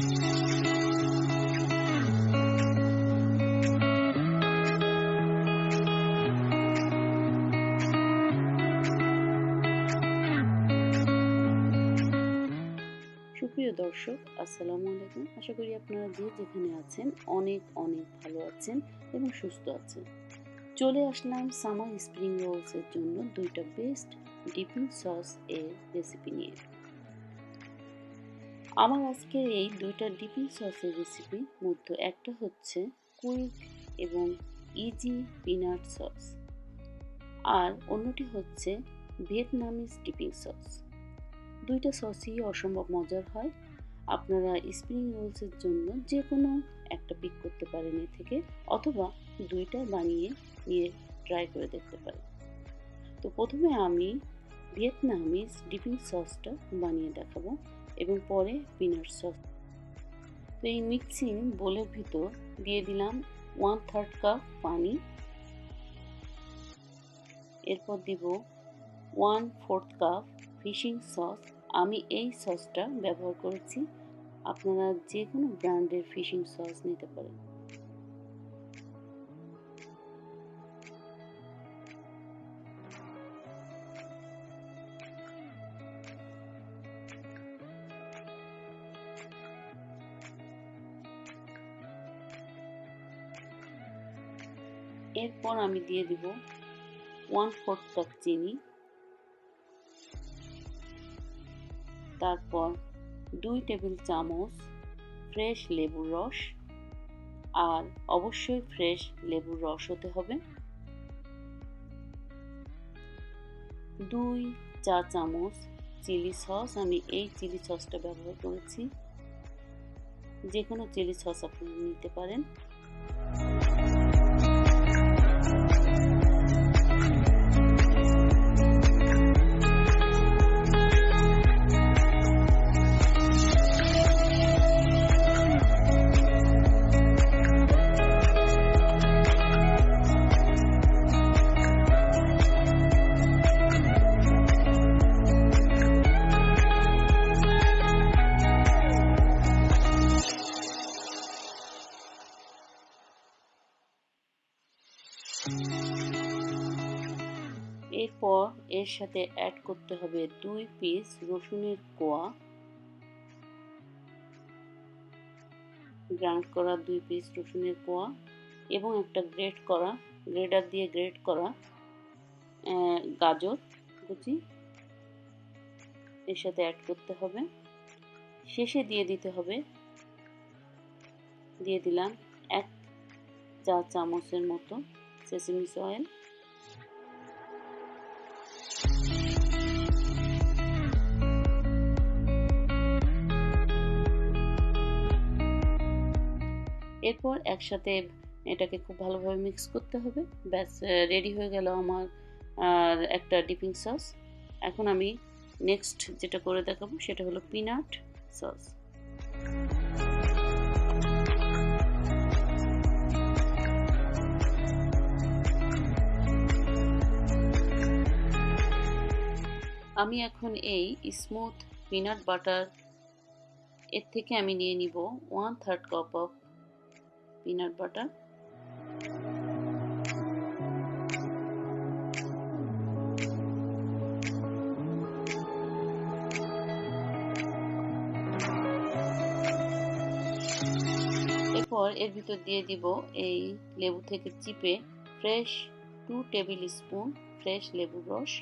সুপ্রিয় দর্শক, আসসালামু আলাইকুম। আশা করি আপনারা যে যেখানে আছেন অনেক অনেক ভালো আছেন এবং সুস্থ আছেন। চলে আসলাম সামার স্প্রিং রোলসের জন্য দুইটা বেস্ট ডিপিং সস এর রেসিপি নিয়ে। আমার আজকের এই দুইটা ডিপিং সসের রেসিপির মধ্যে একটা হচ্ছে কুইক এবং ইজি পিনাট সস, আর অন্যটি হচ্ছে ভিয়েতনামিজ ডিপিং সস। দুইটা সসই অসম্ভব মজার হয়। আপনারা স্প্রিং রোলসের জন্য যে কোনো একটা পিক করতে পারেন এ থেকে, অথবা দুইটা বানিয়ে নিয়ে ট্রাই করে দেখতে পারেন। তো প্রথমে আমি ভিয়েতনামিজ ডিপিং সসটা বানিয়ে দেখাবো এবং পরে পিনাট সস। তো এই মিক্সিং বোলের ভিতর দিয়ে দিলাম 1/3 কাপ পানি, এরপর দিব 1/4 কাপ ফিশিং সস। আমি এই সসটা ব্যবহার করেছি, আপনারা যে কোনো ব্র্যান্ডের ফিশিং সস নিতে পারেন। এরপর আমি দিয়ে দিব 1/4 কাপ চিনি, তারপর 2 টেবিল চামচ ফ্রেশ লেবুর রস, আর অবশ্যই ফ্রেশ লেবুর রস হতে হবে। 2 চা চামচ চিলি সস, আমি এই চিলি সসটা ব্যবহার করেছি, যে কোনো চিলি সস আপনারা নিতে পারেন। এরপর এর সাথে অ্যাড করতে হবে 2 পিস রসুনের কোয়া, গ্রাইন্ড করা 2 পিস রসুনের কোয়া, এবং একটা গ্রেটার দিয়ে গ্রেট করা গাজর কুচি এর সাথে অ্যাড করতে হবে। শেষে দিয়ে দিলাম 1 চা চামচের মতো সেসামি অয়েল। এরপর একসাথে এটাকে খুব ভালোভাবে মিক্স করতে হবে। ব্যাস, রেডি হয়ে গেল আমার একটা ডিপিং সস। এখন আমি নেক্সট যেটা করে দেখাবো সেটা হলো পিনাট সস। আমি এখন এই স্মুথ পিনাট বাটার এর থেকে আমি নিয়ে নিব 1/3 কাপ অফ পিনাট বাটার। এরপর এর ভিতর দিয়ে দিব এই লেবু থেকে চিপে ফ্রেশ 2 টেবিল স্পুন ফ্রেশ লেবুর রস।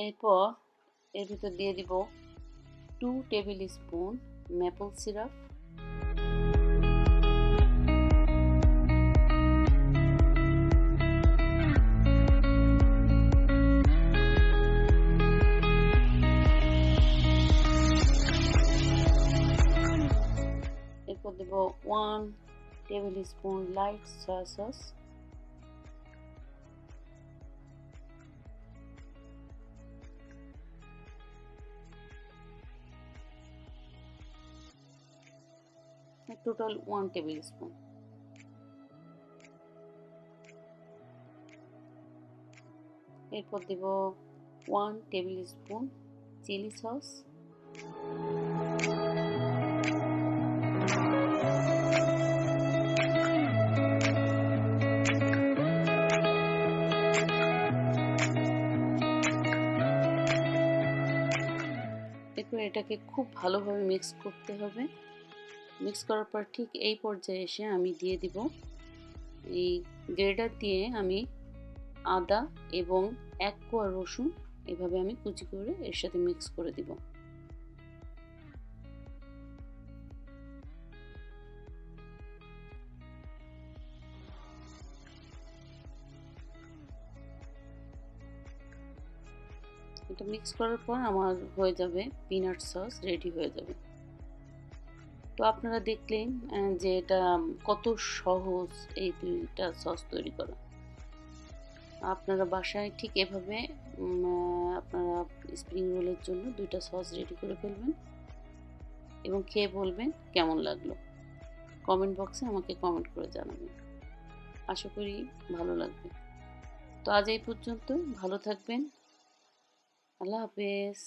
এরপর এর ভিতর দিয়ে দিব 2 টেবিল স্পুন মেপল সিরাপ, এরপর দেব 1 table spoon light soya sauce, total 1 table spoon. এরপর দেব 1 টেবিল স্পুন চিলি সস, এরপর এটাকে খুব ভালোভাবে মিক্স করতে হবে। মিক্স করার পর ঠিক এই পর্যায়ে এসে আমি দিয়ে দিব, এই গ্রেটার দিয়ে আমি আদা এবং 1 কোয়া রসুন এভাবে আমি কুচি করে এর সাথে মিক্স করে দিব। এটা মিক্স করার পর আমার হয়ে যাবে পিনাট সস রেডি হয়ে যাবে। তো আপনারা দেখলেন যে এটা কত সহজ এই দুইটা সস তৈরি করা। আপনারা বাসায় ঠিক এভাবে আপনারা স্প্রিং রোলের জন্য দুইটা সস রেডি করে ফেলবেন এবং খেয়ে বলবেন কেমন লাগলো। কমেন্ট বক্সে আমাকে কমেন্ট করে জানাবেন। আশা করি ভালো লাগবে। তো আজ এই পর্যন্ত, ভালো থাকবেন। আল্লাহ হাফেজ।